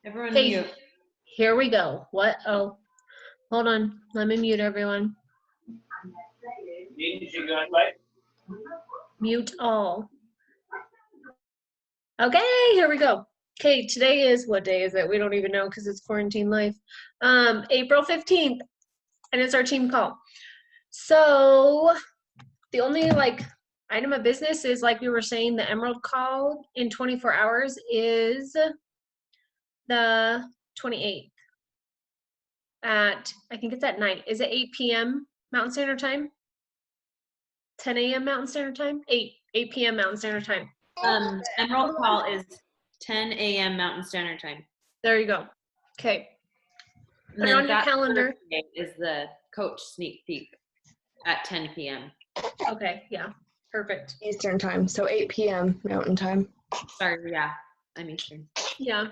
Everyone Okay, mute. here we go. What? Oh, hold on. Let me mute everyone. Mute all. Okay, here we go. Okay, today is, what day is it? We don't even know because it's quarantine life. April 15th, and it's our team call. So the only item of business is, like we were saying, the Emerald call in 24 hours is the 28th at, I think it's at night. Is it 8 p.m. Mountain Standard Time? 10 a.m. Mountain Standard Time? 8 p.m. Mountain Standard Time. Emerald call is 10 a.m. Mountain Standard Time. There you go. Okay. And Put it on your calendar. Thursday is the coach sneak peek at 10 p.m. Okay, yeah, perfect. Eastern time, so 8 p.m. Mountain time. Sorry, yeah, I'm Eastern. Yeah.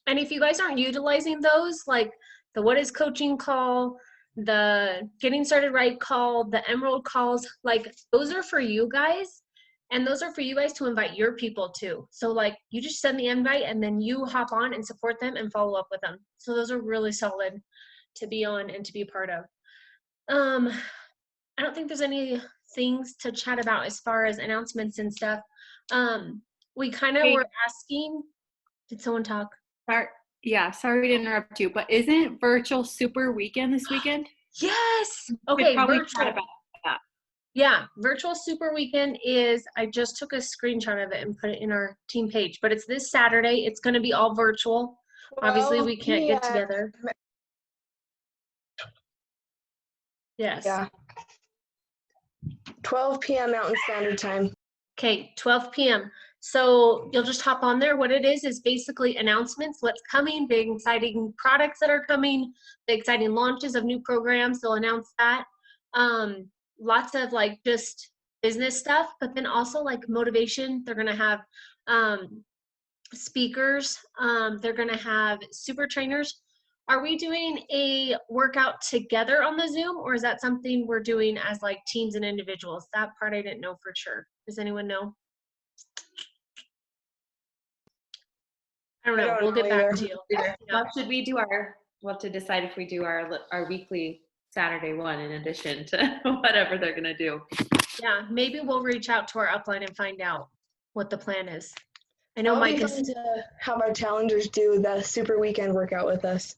And if you guys aren't utilizing those, like the What is Coaching call, the Getting Started Right call, the Emerald calls, like those are for you guys. And those are for you guys to invite your people to. So like you just send the invite and then you hop on and support them and follow up with them. So those are really solid to be on and to be a part of. I don't think there's any things to chat about as far as announcements and stuff. We kind of were asking, did someone talk? Sorry to interrupt you, but isn't virtual super weekend this weekend? Yes. Okay, virtual. Chat about that. Yeah, virtual super weekend is, I just took a screenshot of it and put it in our team page, but it's this Saturday. It's going to be all virtual. Obviously, we can't get together. Yes. Yeah. 12 p.m. Mountain Standard Time. Okay, 12 p.m. So you'll just hop on there. What it is basically announcements, what's coming, big exciting products that are coming, the exciting launches of new programs. They'll announce that. Lots of like just business stuff, but then also like motivation. They're going to have speakers. They're going to have super trainers. Are we doing a workout together on the Zoom, or is that something we're doing as like teams and individuals? That part I didn't know for sure. Does anyone know? I don't know. We'll get back to you. Yeah. What should we do we'll have to decide if we do our weekly Saturday one in addition to whatever they're going to do. Yeah, maybe we'll reach out to our upline and find out what the plan is. I know Mike is to have our challengers do the super weekend workout with us.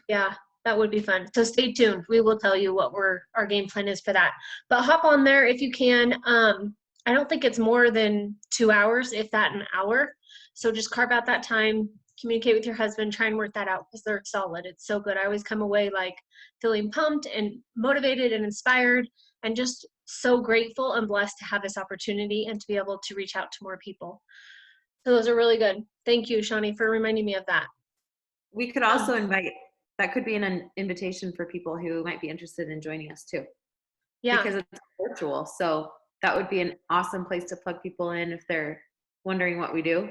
Yeah, that would be fun. So stay tuned. We will tell you what our game plan is for that. But hop on there if you can. I don't think it's more than 2 hours, if that an hour. So just carve out that time, communicate with your husband, try and work that out because they're solid. It's so good. I always come away like feeling pumped and motivated and inspired and just so grateful and blessed to have this opportunity and to be able to reach out to more people. So those are really good. Thank you, Shawnee, for reminding me of that. We could also invite, that could be an invitation for people who might be interested in joining us too. Yeah. Because it's virtual. So that would be an awesome place to plug people in if they're wondering what we do.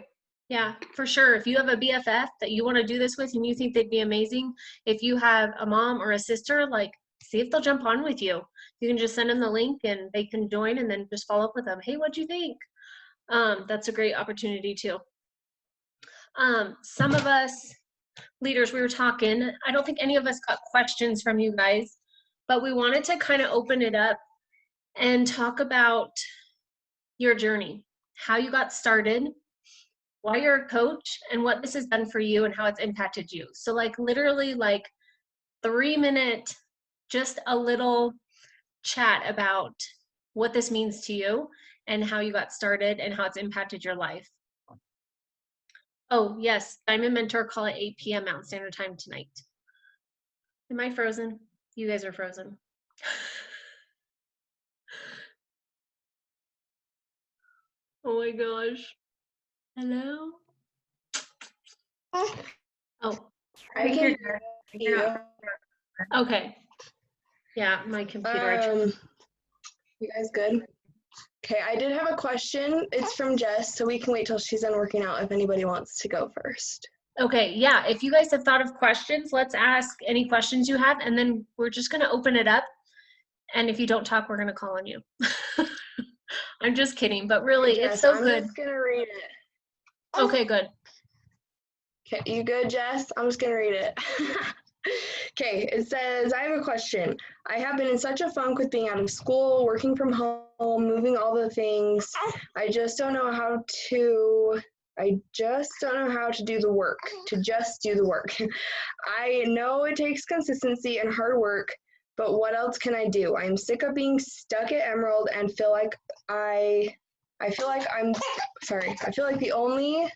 Yeah, for sure. If you have a BFF that you want to do this with and you think they'd be amazing, if you have a mom or a sister, like see if they'll jump on with you. You can just send them the link and they can join and then just follow up with them. Hey, what'd you think? That's a great opportunity too. Some of us leaders, we were talking, I don't think any of us got questions from you guys, but we wanted to kind of open it up and talk about your journey, how you got started, why you're a coach, and what this has done for you and how it's impacted you. So like literally like 3 minute, just a little chat about what this means to you and how you got started and how it's impacted your life. Oh, yes, Diamond Mentor call at 8 p.m. Mountain Standard Time tonight. Am I frozen? You guys are frozen. Oh my gosh. Hello? Oh. I can hear you. Okay. Yeah, my computer. You guys good? Okay, I did have a question. It's from Jess, so we can wait till she's done working out if anybody wants to go first. Okay, yeah, if you guys have thought of questions, let's ask any questions you have, and then we're just going to open it up. And if you don't talk, we're going to call on you. I'm just kidding, but really, Jess, it's so I'm good. just going to read it. Okay, good. Okay, you good, Jess? I'm just gonna read it. Okay, it says, I have a question. I have been in such a funk with being out of school, working from home, moving all the things. I just don't know how to do the work, to just do the work. I know it takes consistency and hard work, but what else can I do? I'm sick of being stuck at Emerald and feel like I feel like the only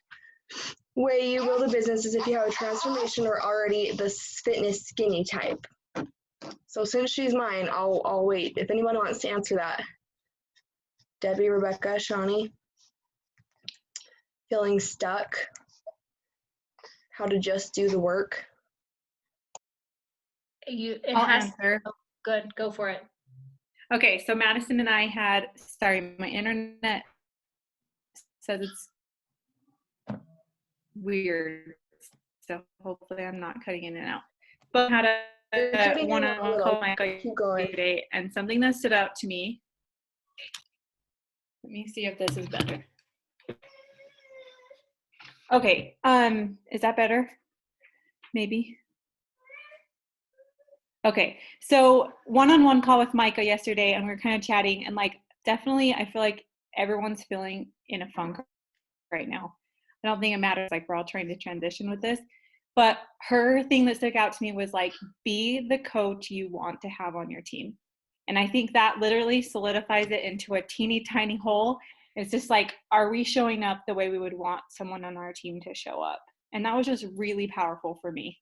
way you build a business is if you have a transformation or already the fitness skinny type. So since she's mine, I'll wait. If anyone wants to answer that. Debbie, Rebecca, Shawnee. Feeling stuck. How to just do the work. It I'll has answer. good. Go for it. Okay, so Madison and I had, sorry, my internet says it's weird, so hopefully I'm not cutting in and out. But I had You're a cutting in a one-on-one little. call with Michael Keep going. today, and something that stood out to me. Let me see if this is better. Okay, is that better? Maybe. Okay, so one-on-one call with Micah yesterday, and we were kind of chatting, and like definitely I feel like everyone's feeling in a funk right now. I don't think it matters, like we're all trying to transition with this. But her thing that stuck out to me was like, be the coach you want to have on your team. And I think that literally solidifies it into a teeny tiny hole. It's just like, are we showing up the way we would want someone on our team to show up? And that was just really powerful for me.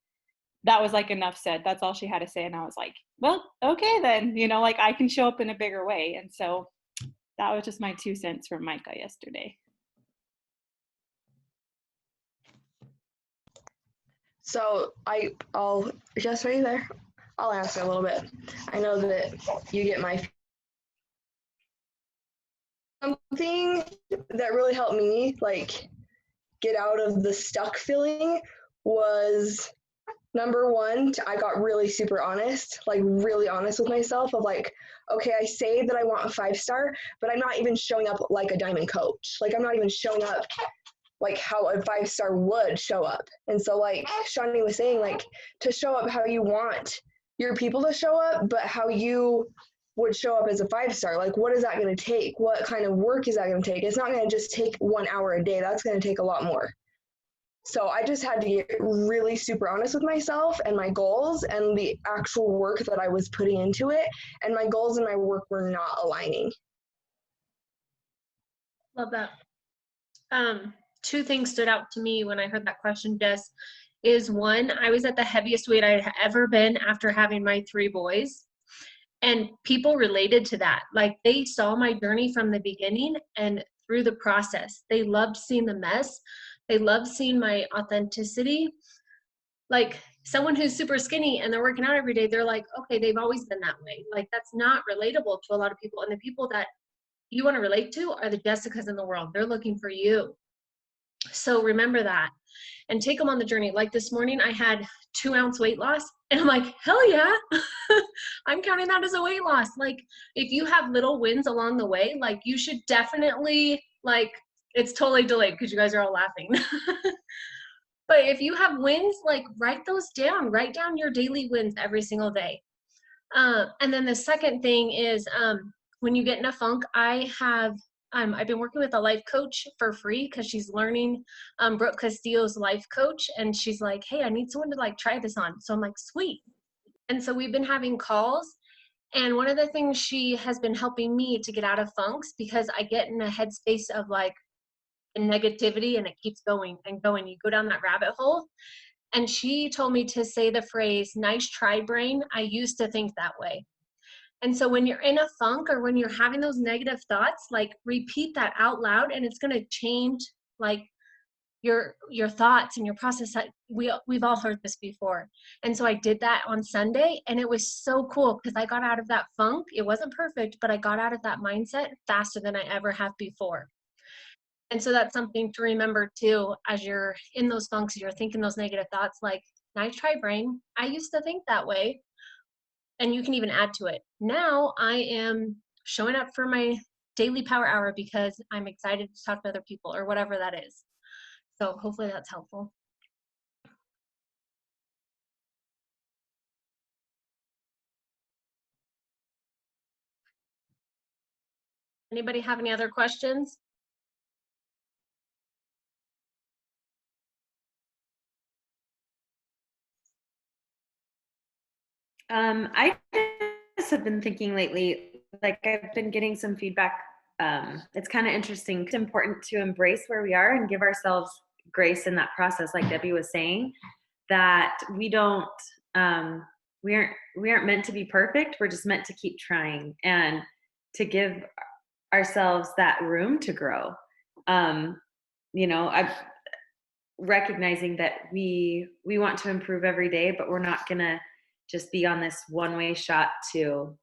That was like enough said. That's all she had to say. And I was like, well, okay then, you know, like I can show up in a bigger way. And so that was just my 2 cents from Micah yesterday. So I'll just right there. I'll answer a little bit. I know that you get my something that really helped me like get out of the stuck feeling was number one, I got really super honest, like really honest with myself of like, okay, I say that I want a 5-star, but I'm not even showing up like a diamond coach. Like I'm not even showing up like how a 5-star would show up. And so like Shawnee was saying, like to show up how you want your people to show up, but how you would show up as a 5-star. Like what is that going to take? What kind of work is that going to take? It's not going to just take 1 hour a day. That's going to take a lot more. So I just had to get really super honest with myself and my goals and the actual work that I was putting into it. And my goals and my work were not aligning. Love that. 2 things stood out to me when I heard that question, Jess, is one, I was at the heaviest weight I'd ever been after having my 3 boys. And people related to that. Like they saw my journey from the beginning and through the process. They loved seeing the mess. They loved seeing my authenticity. Like someone who's super skinny and they're working out every day, they're like, okay, they've always been that way. Like that's not relatable to a lot of people. And the people that you want to relate to are the Jessicas in the world. They're looking for you. So remember that and take them on the journey. Like this morning, I had 2-ounce weight loss and I'm like, hell yeah, I'm counting that as a weight loss. Like if you have little wins along the way, like you should definitely like, it's totally delayed because you guys are all laughing. But if you have wins, like write those down, write down your daily wins every single day. And then the second thing is when you get in a funk, I've been working with a life coach for free because she's learning Brooke Castillo's life coach. And she's like, hey, I need someone to like try this on. So I'm like, sweet. And so we've been having calls. And one of the things she has been helping me to get out of funks because I get in a headspace of like negativity and it keeps going and going. You go down that rabbit hole. And she told me to say the phrase, nice try, brain. I used to think that way. And so when you're in a funk or when you're having those negative thoughts, like repeat that out loud and it's going to change like your thoughts and your process. That we've all heard this before. And so I did that on Sunday and it was so cool because I got out of that funk. It wasn't perfect, but I got out of that mindset faster than I ever have before. And so that's something to remember too, as you're in those funks, you're thinking those negative thoughts like, nice try, brain. I used to think that way. And you can even add to it. Now I am showing up for my daily power hour because I'm excited to talk to other people or whatever that is. So hopefully that's helpful. Anybody have any other questions? I just have been thinking lately, like I've been getting some feedback. It's kind of interesting. It's important to embrace where we are and give ourselves grace in that process, like Debbie was saying, that um, we aren't meant to be perfect. We're just meant to keep trying and to give ourselves that room to grow. Um, I'm recognizing that we want to improve every day, but we're not gonna just be on this one-way shot to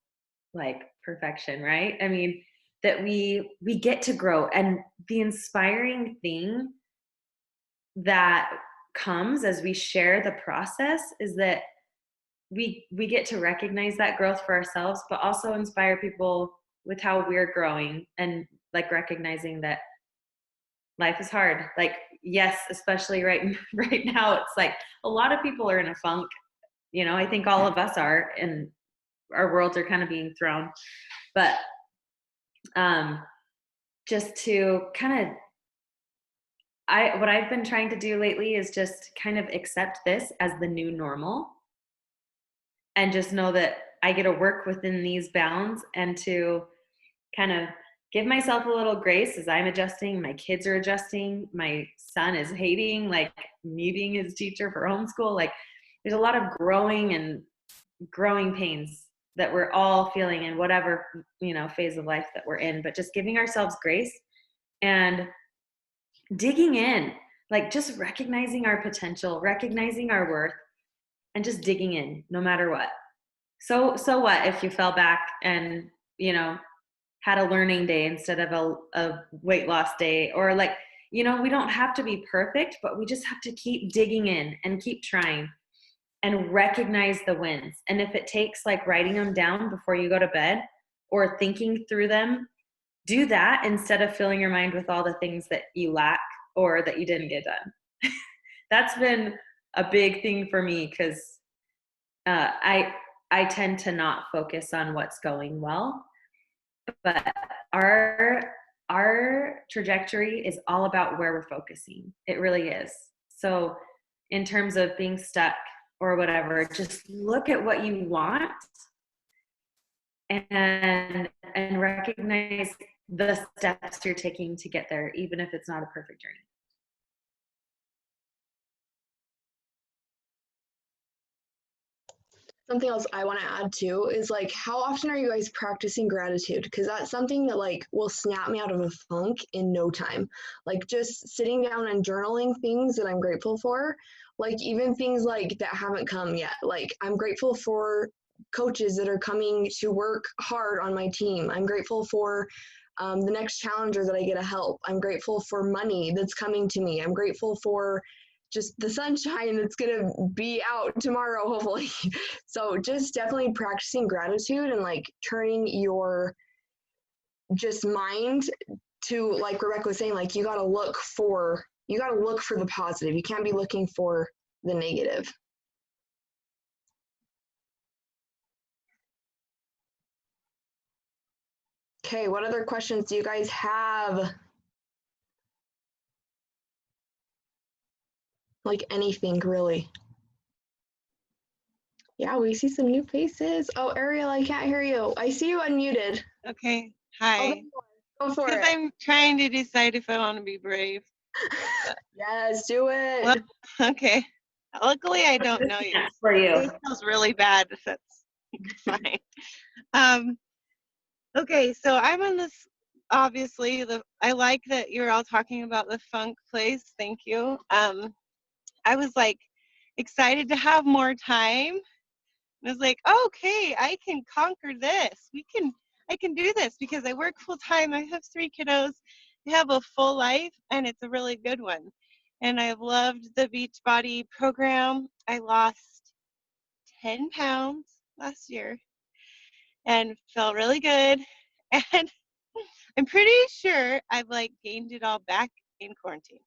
like perfection, right? I mean, that we get to grow, and the inspiring thing that comes as we share the process is that we get to recognize that growth for ourselves, but also inspire people with how we're growing, and like recognizing that life is hard. Like, yes, especially right now, it's like a lot of people are in a funk. I think all of us are, and our worlds are kind of being thrown. But just to kind of what I've been trying to do lately is just kind of accept this as the new normal, and just know that I get to work within these bounds, and to kind of give myself a little grace as I'm adjusting. My kids are adjusting. My son is hating, like, muting his teacher for homeschool. Like, there's a lot of growing pains that we're all feeling in whatever, phase of life that we're in, but just giving ourselves grace and digging in, like just recognizing our potential, recognizing our worth, and just digging in no matter what. So what if you fell back and, had a learning day instead of a weight loss day, or like, we don't have to be perfect, but we just have to keep digging in and keep trying and recognize the wins. And if it takes like writing them down before you go to bed or thinking through them, do that instead of filling your mind with all the things that you lack or that you didn't get done. That's been a big thing for me, because I tend to not focus on what's going well, but our trajectory is all about where we're focusing. It really is. So in terms of being stuck or whatever, just look at what you want and recognize the steps you're taking to get there, even if it's not a perfect journey. Something else I want to add too is like, how often are you guys practicing gratitude? Because that's something that like will snap me out of a funk in no time. Like just sitting down and journaling things that I'm grateful for, like even things like that haven't come yet. Like I'm grateful for coaches that are coming to work hard on my team. I'm grateful for the next challenger that I get to help. I'm grateful for money that's coming to me. I'm grateful for just the sunshine that's going to be out tomorrow, hopefully. So just definitely practicing gratitude and like turning your just mind to, like Rebecca was saying, like you got to look for the positive. You can't be looking for the negative. Okay, what other questions do you guys have? Like anything, really. Yeah, we see some new faces. Oh, Ariel, I can't hear you. I see you unmuted. Okay. Oh, Hi. go for Because it. I'm trying to decide if I want to be brave. Yes, do it. Well, okay. Luckily, I don't know you. For you. This feels really bad. That's fine. Um, okay, so I'm on this. Obviously, I like that you're all talking about the funk place. Thank you. I was like excited to have more time. I was like, okay, I can conquer this. I can do this because I work full time. I have 3 kiddos. I have a full life, and it's a really good one. And I've loved the Beachbody program. I lost 10 pounds last year and felt really good. And I'm pretty sure I've like gained it all back in quarantine.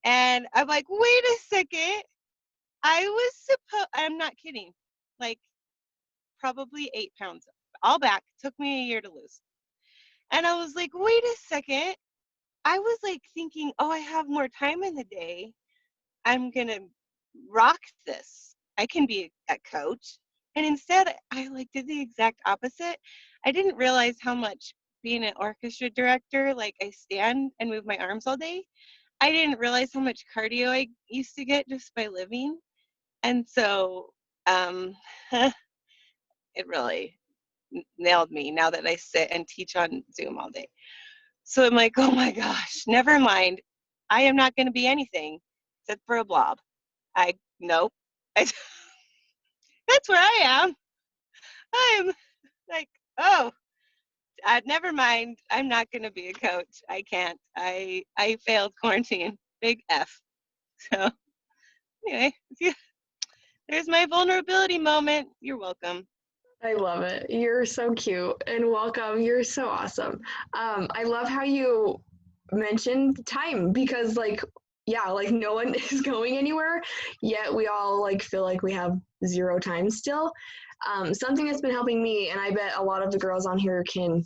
And I'm like, wait a second. I'm not kidding. Like, probably 8 pounds, all back. Took me a year to lose. And I was like, wait a second. I was like thinking, oh, I have more time in the day. I'm going to rock this. I can be a coach. And instead, I like did the exact opposite. I didn't realize how much being an orchestra director, like I stand and move my arms all day. I didn't realize how much cardio I used to get just by living. And so it really nailed me now that I sit and teach on Zoom all day. So I'm like, oh my gosh, never mind. I am not going to be anything except for a blob. Nope. That's where I am. I'm like, oh, never mind. I'm not going to be a coach. I can't. I failed quarantine. Big F. So anyway, there's my vulnerability moment. You're welcome. I love it. You're so cute and welcome. You're so awesome. I love how you mentioned time because like no one is going anywhere, yet we all like feel like we have zero time still. Something that's been helping me, and I bet a lot of the girls on here can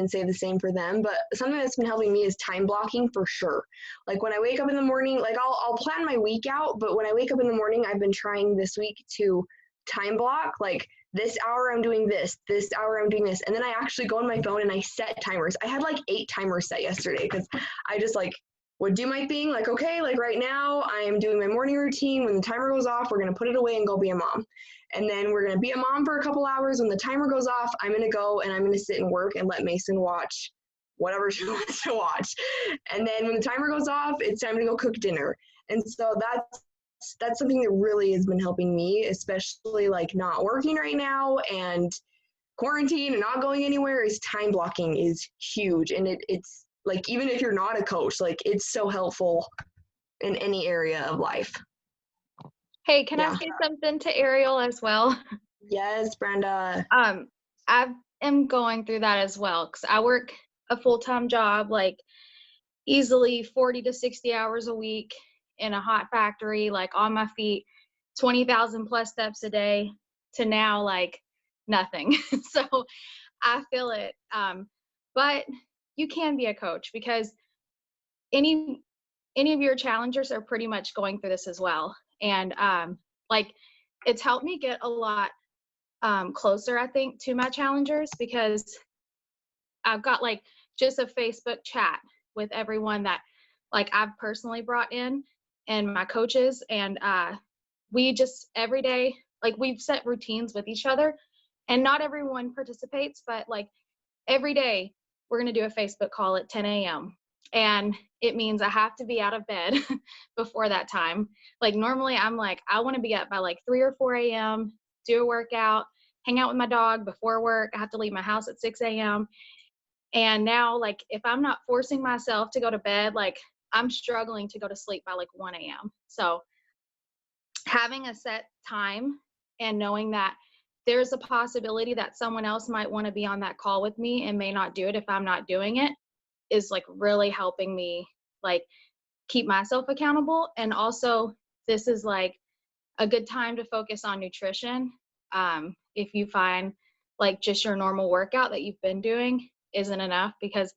say the same for them, but something that's been helping me is time blocking for sure. Like when I wake up in the morning, like I'll plan my week out, but when I wake up in the morning, I've been trying this week to time block, like this hour I'm doing this hour I'm doing this, and then I actually go on my phone and I set timers. I had like 8 timers set yesterday because I just like would do my thing, like okay, like right now I am doing my morning routine. When the timer goes off, we're gonna put it away and go be a mom. And then we're going to be a mom for a couple hours. When the timer goes off, I'm going to go and I'm going to sit and work and let Mason watch whatever she wants to watch. And then when the timer goes off, it's time to go cook dinner. And so that's something that really has been helping me, especially like not working right now and quarantine and not going anywhere, is time blocking is huge. And it's like, even if you're not a coach, like it's so helpful in any area of life. Hey, can I Yeah. say something to Ariel as well? Yes, Brenda. I am going through that as well because I work a full-time job, like easily 40 to 60 hours a week in a hot factory, like on my feet, 20,000 plus steps a day to now like nothing. So I feel it. But you can be a coach because any of your challengers are pretty much going through this as well. And like it's helped me get a lot closer, I think, to my challengers because I've got like just a Facebook chat with everyone that like I've personally brought in and my coaches, and we just every day, like we've set routines with each other, and not everyone participates, but like every day we're going to do a Facebook call at 10 a.m. And it means I have to be out of bed before that time. Like normally I'm like, I want to be up by like 3 or 4 a.m., do a workout, hang out with my dog before work. I have to leave my house at 6 a.m. And now like if I'm not forcing myself to go to bed, like I'm struggling to go to sleep by like 1 a.m. So having a set time and knowing that there's a possibility that someone else might want to be on that call with me and may not do it if I'm not doing it is like really helping me like keep myself accountable. And also this is like a good time to focus on nutrition. If you find like just your normal workout that you've been doing isn't enough, because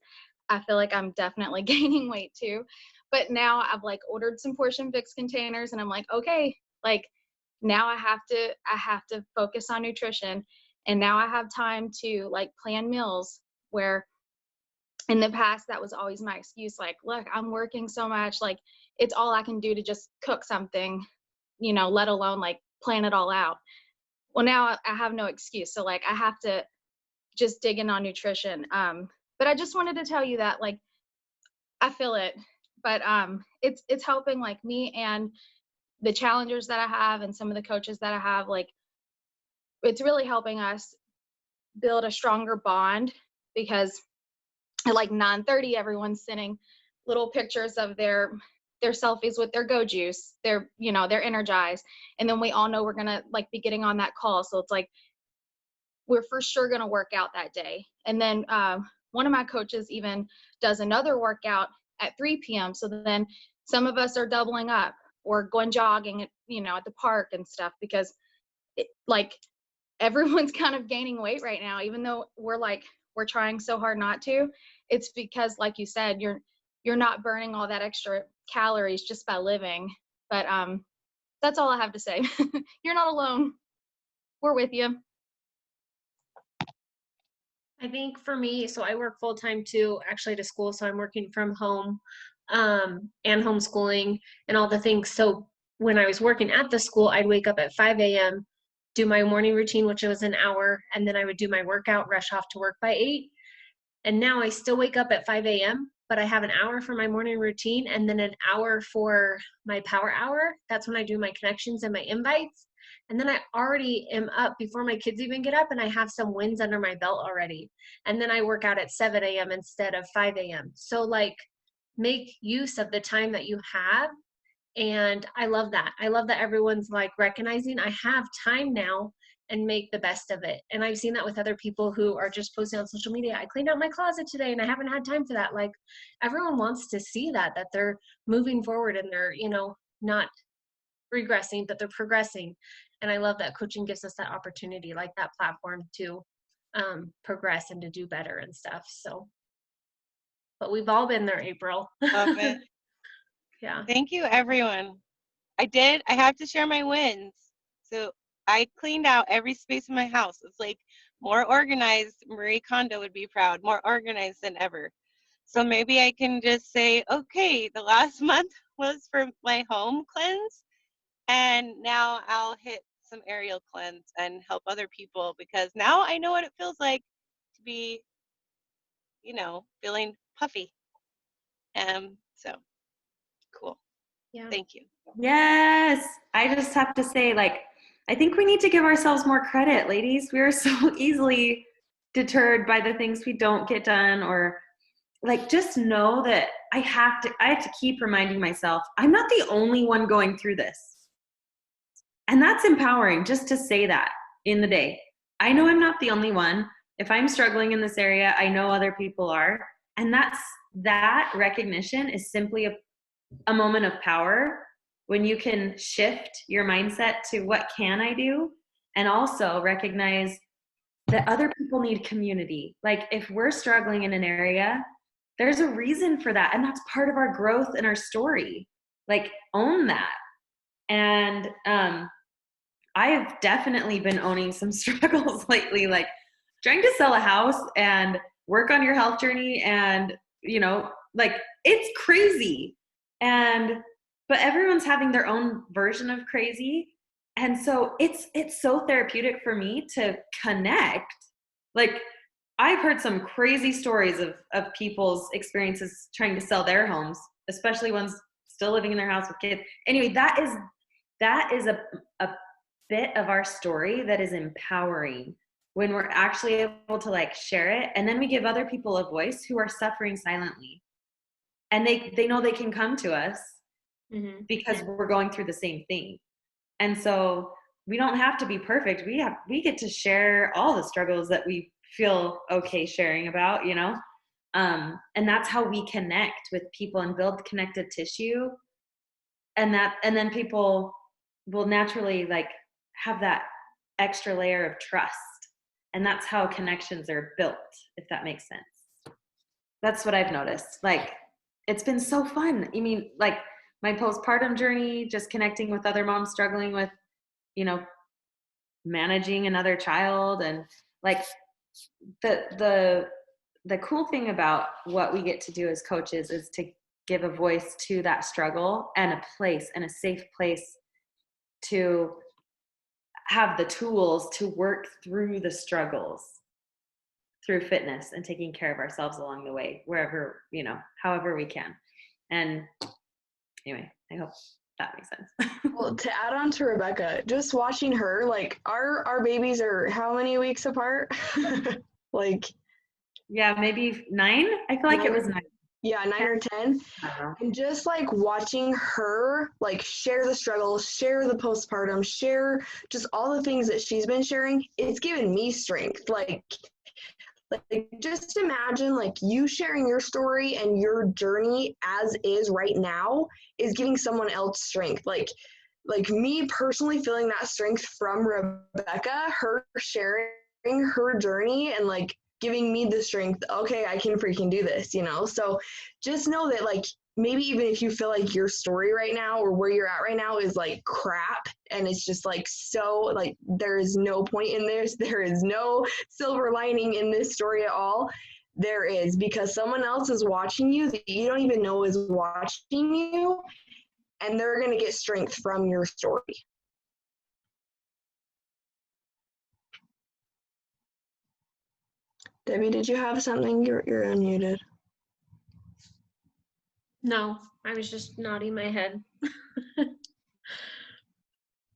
I feel like I'm definitely gaining weight too. But now I've like ordered some Portion Fix containers and I'm like, okay, like now I have to focus on nutrition. And now I have time to like plan meals, where in the past that was always my excuse, like, look, I'm working so much, like it's all I can do to just cook something, you know, let alone like plan it all out. Well, now I have no excuse, so like I have to just dig in on nutrition. But I just wanted to tell you that like I feel it, but it's helping like me and the challengers that I have and some of the coaches that I have. Like it's really helping us build a stronger bond, because at like 9:30 everyone's sending little pictures of their selfies with their go juice, they're energized, and then we all know we're gonna like be getting on that call. So it's like we're for sure gonna work out that day. And then one of my coaches even does another workout at 3 p.m. So then some of us are doubling up or going jogging at the park and stuff, because like everyone's kind of gaining weight right now, even though we're like we're trying so hard not to, it's because, like you said, you're not burning all that extra calories just by living. But that's all I have to say. You're not alone. We're with you. I think for me, so I work full time too, actually at a school, so I'm working from home, and homeschooling and all the things. So when I was working at the school, I'd wake up at 5 a.m., do my morning routine, which was an hour, and then I would do my workout, rush off to work by 8. And now I still wake up at 5 a.m., but I have an hour for my morning routine and then an hour for my power hour. That's when I do my connections and my invites. And then I already am up before my kids even get up, and I have some wins under my belt already. And then I work out at 7 a.m. instead of 5 a.m. So like, make use of the time that you have. And I love that. I love that everyone's like recognizing I have time now and make the best of it. And I've seen that with other people who are just posting on social media. I cleaned out my closet today and I haven't had time for that. Like, everyone wants to see that they're moving forward and they're, not regressing, but they're progressing. And I love that coaching gives us that opportunity, like that platform to progress and to do better and stuff. So, but we've all been there, April. Love it. Yeah. Thank you, everyone. I have to share my wins. So I cleaned out every space in my house. It's like more organized. Marie Kondo would be proud, more organized than ever. So maybe I can just say, okay, the last month was for my home cleanse, and now I'll hit some aerial cleanse and help other people, because now I know what it feels like to be, feeling puffy. So cool. Yeah. Thank you. Yes. I just have to say, like, I think we need to give ourselves more credit, ladies. We are so easily deterred by the things we don't get done, or like, just know that I have to keep reminding myself, I'm not the only one going through this. And that's empowering, just to say that in the day. I know I'm not the only one. If I'm struggling in this area, I know other people are. And that recognition is simply a moment of power, when you can shift your mindset to what can I do, and also recognize that other people need community. Like, if we're struggling in an area, there's a reason for that, and that's part of our growth and our story. Like, own that. And I've definitely been owning some struggles lately, like trying to sell a house and work on your health journey, and like, it's crazy. But everyone's having their own version of crazy. And so it's so therapeutic for me to connect. Like, I've heard some crazy stories of people's experiences trying to sell their homes, especially ones still living in their house with kids. Anyway, that is a bit of our story that is empowering, when we're actually able to like share it, and then we give other people a voice who are suffering silently, and they know they can come to us because we're going through the same thing. And so we don't have to be perfect. We get to share all the struggles that we feel okay sharing about, and that's how we connect with people and build connective tissue. And then people will naturally like have that extra layer of trust. And that's how connections are built, if that makes sense. That's what I've noticed. Like, it's been so fun. I mean, like, my postpartum journey, just connecting with other moms struggling with, managing another child. And like, the cool thing about what we get to do as coaches is to give a voice to that struggle, and a place, and a safe place to have the tools to work through the struggles through fitness and taking care of ourselves along the way, wherever, however we can. And anyway, I hope that makes sense. Well, to add on to Rebecca, just watching her, like, our babies are how many weeks apart? Like, yeah, maybe 9. I feel like it was 9. Yeah, 9 or 10. I don't know. And just like watching her like share the struggles, share the postpartum, share just all the things that she's been sharing, it's given me strength. Like just imagine like you sharing your story and your journey as is right now is giving someone else strength. Like me personally feeling that strength from Rebecca, her sharing her journey and like giving me the strength. Okay, I can freaking do this, you know? So just know that, like, maybe even if you feel like your story right now or where you're at right now is like crap and it's just like so like there is no point in this, there is no silver lining in this story at all. There is, because someone else is watching you that you don't even know is watching you, and they're going to get strength from your story. Debbie, did you have something? You're unmuted. No, I was just nodding my head.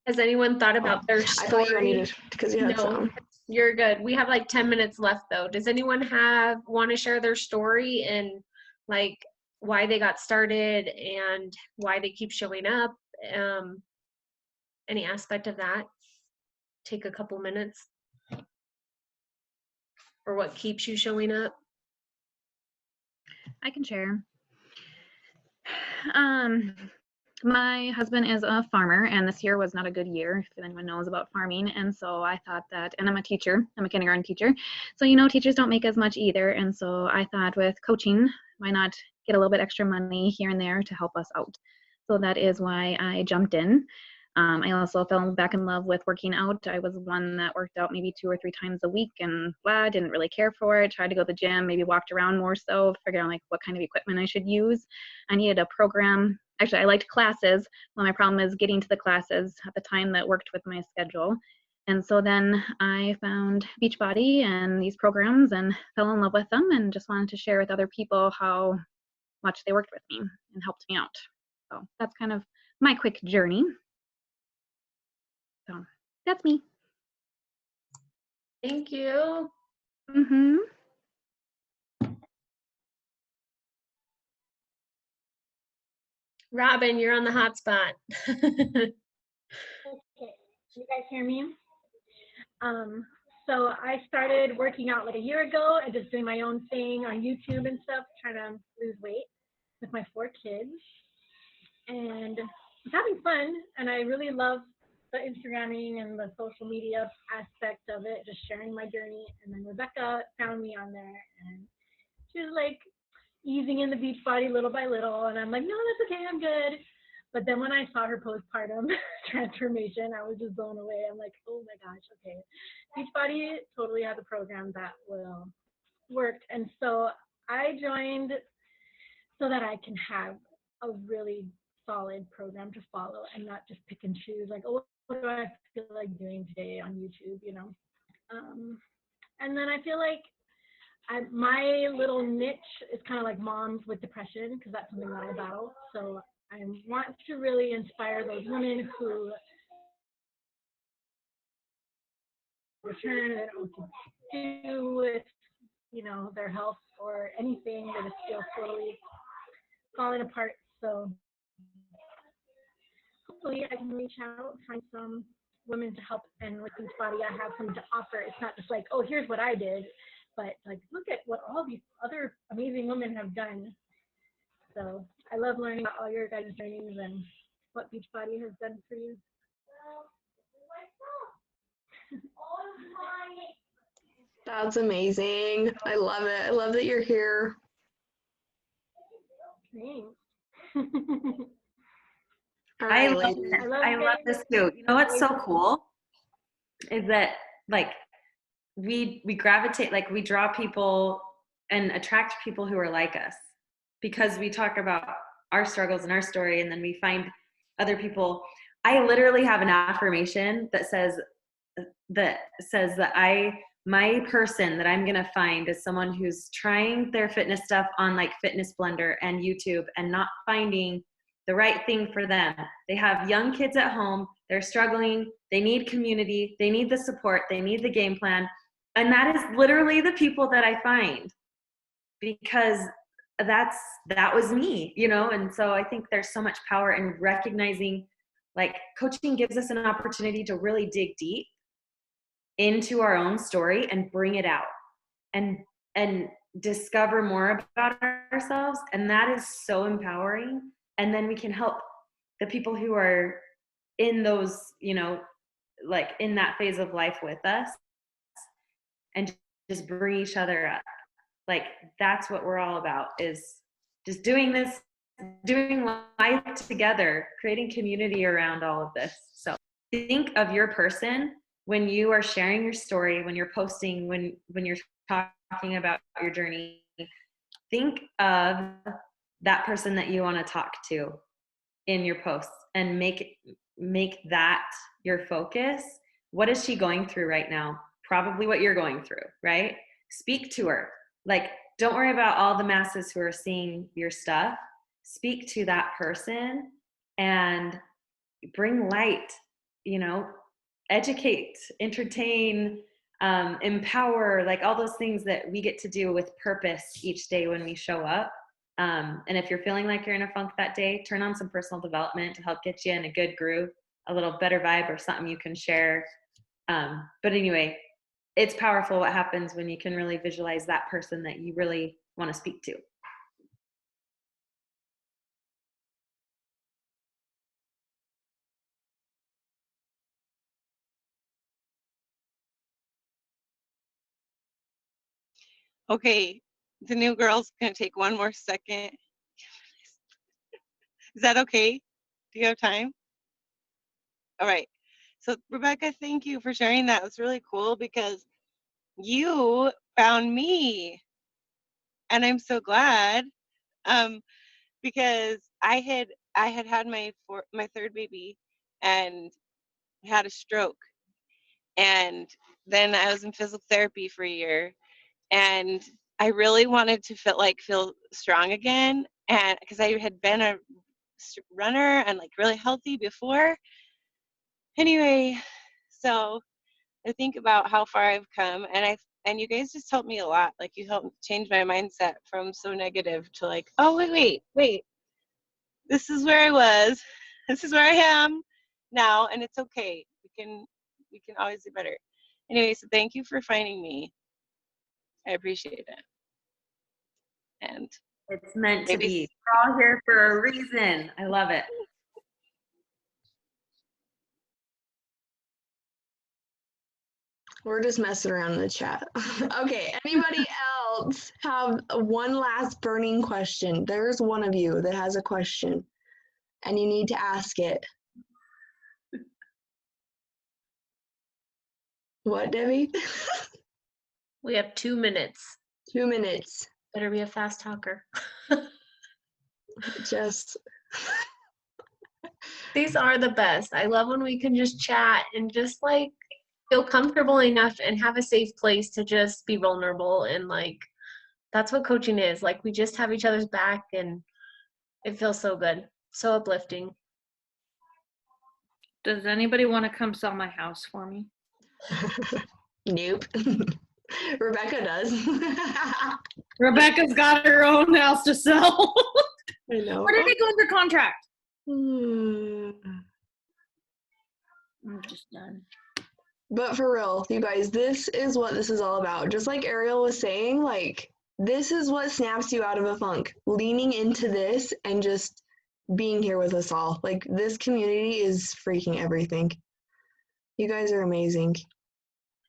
Has anyone thought about their I thought you were story? muted because you had No, some. you're good. We have like 10 minutes left though. Does anyone want to share their story and like why they got started and why they keep showing up? Any aspect of that? Take a couple minutes. Or what keeps you showing up? I can share. My husband is a farmer, and this year was not a good year, if anyone knows about farming. And so I thought that, and I'm a teacher, I'm a kindergarten teacher. So, you know, teachers don't make as much either. And so I thought with coaching, why not get a little bit extra money here and there to help us out? So that is why I jumped in. I also fell back in love with working out. I was one that worked out maybe 2 or 3 times a week and blah, didn't really care for it. Tried to go to the gym, maybe walked around more so, figured out like what kind of equipment I should use. I needed a program. Actually, I liked classes. Well, my problem is getting to the classes at the time that worked with my schedule. And so then I found Beachbody and these programs and fell in love with them and just wanted to share with other people how much they worked with me and helped me out. So that's kind of my quick journey. So that's me. Thank you. Mm-hmm. Robin, you're on the hot spot. Okay, can you guys hear me? So I started working out like a year ago and just doing my own thing on YouTube and stuff, trying to lose weight with my 4 kids. And it's having fun, and I really love the Instagramming and the social media aspect of it, just sharing my journey. And then Rebecca found me on there, and she was like easing in the Beachbody little by little, and I'm like, no, that's okay, I'm good. But then when I saw her postpartum transformation, I was just blown away. I'm like, oh my gosh, okay. Beachbody totally has a program that will work. And so I joined so that I can have a really solid program to follow and not just pick and choose, like, oh, what do I feel like doing today on YouTube, you know? And then I feel like my little niche is kind of like moms with depression, because that's something that I battle. So I want to really inspire those women who return and don't know what to do with, you know, their health or anything that is still slowly falling apart. So hopefully I can reach out, find some women to help, and with Beachbody I have something to offer. It's not just like, oh, here's what I did, but like, look at what all these other amazing women have done. So I love learning about all your guys' journeys and what Beachbody has done for you. That's amazing. I love it. I love that you're here. Thanks. All right, I love ladies. this. I love this too. You know what's so cool is that like we gravitate, like we draw people and attract people who are like us, because we talk about our struggles and our story, and then we find other people. I literally have an affirmation that says that my person that I'm gonna find is someone who's trying their fitness stuff on like Fitness Blender and YouTube and not finding the right thing for them. They have young kids at home, they're struggling, they need community, they need the support, they need the game plan. And that is literally the people that I find, because that was me, you know? And so I think there's so much power in recognizing, like, coaching gives us an opportunity to really dig deep into our own story and bring it out and discover more about ourselves. And that is so empowering. And then we can help the people who are in those, you know, like in that phase of life with us, and just bring each other up. Like, that's what we're all about, is just doing this, doing life together, creating community around all of this. So think of your person when you are sharing your story, when you're posting, when you're talking about your journey. Think of that person that you want to talk to in your posts, and make that your focus. What is she going through right now? Probably what you're going through, right? Speak to her. Like, don't worry about all the masses who are seeing your stuff. Speak to that person and bring light, educate, entertain, empower, like all those things that we get to do with purpose each day when we show up. And if you're feeling like you're in a funk that day, turn on some personal development to help get you in a good groove, a little better vibe, or something you can share. But anyway, it's powerful what happens when you can really visualize that person that you really want to speak to. Okay, the new girl's gonna take one more second. Is that okay? Do you have time? All right. So Rebecca, thank you for sharing that. It was really cool because you found me, and I'm so glad. Because I had my third baby and had a stroke, and then I was in physical therapy for a year, and I really wanted to feel strong again, and because I had been a runner and like really healthy before. Anyway, so I think about how far I've come, and you guys just helped me a lot. Like, you helped change my mindset from so negative to like, oh wait, this is where I was, this is where I am now, and it's okay. We can always do better. Anyway, so thank you for finding me. I appreciate it. And It's meant to maybe be. We're all here for a reason. I love it. We're just messing around in the chat. Okay, anybody else have one last burning question? There's one of you that has a question, and you need to ask it. What, Debbie? We have 2 minutes. 2 minutes. Better be a fast talker. Just. These are the best. I love when we can just chat and just like feel comfortable enough and have a safe place to just be vulnerable, and like that's what coaching is. Like, we just have each other's back, and it feels so good, so uplifting. Does anybody want to come sell my house for me? Nope. Rebecca does. Rebecca's got her own house to sell. I know. Where did it go under contract? Hmm. I'm just done. But for real, you guys, this is what this is all about. Just like Ariel was saying, like, this is what snaps you out of a funk. Leaning into this and just being here with us all. Like, this community is freaking everything. You guys are amazing.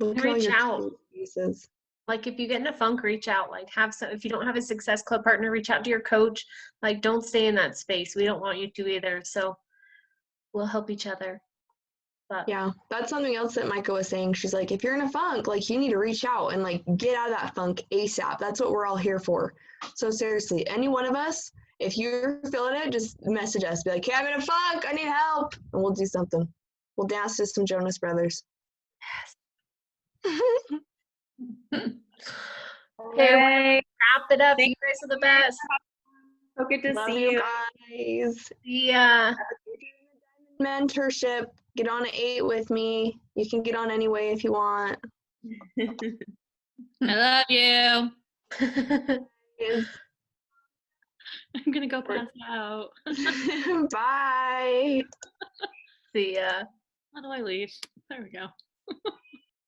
Look at all Reach your out. cute faces. Like, if you get in a funk, reach out. Like, if you don't have a Success Club partner, reach out to your coach. Like, don't stay in that space. We don't want you to either. So we'll help each other. But Yeah, that's something else that Micah was saying. She's like, if you're in a funk, like, you need to reach out and like get out of that funk ASAP. That's what we're all here for. So seriously, any one of us, if you're feeling it, just message us. Be like, hey, I'm in a funk. I need help. And we'll do something. We'll dance to some Jonas Brothers. okay, Right. wrap it up. You guys are the best. So good to Love see you you. guys. See ya. Mentorship. Get on an 8 with me. You can get on anyway if you want. I love you. Yes. I'm gonna go pass out. Bye. See ya. How do I leave? There we go.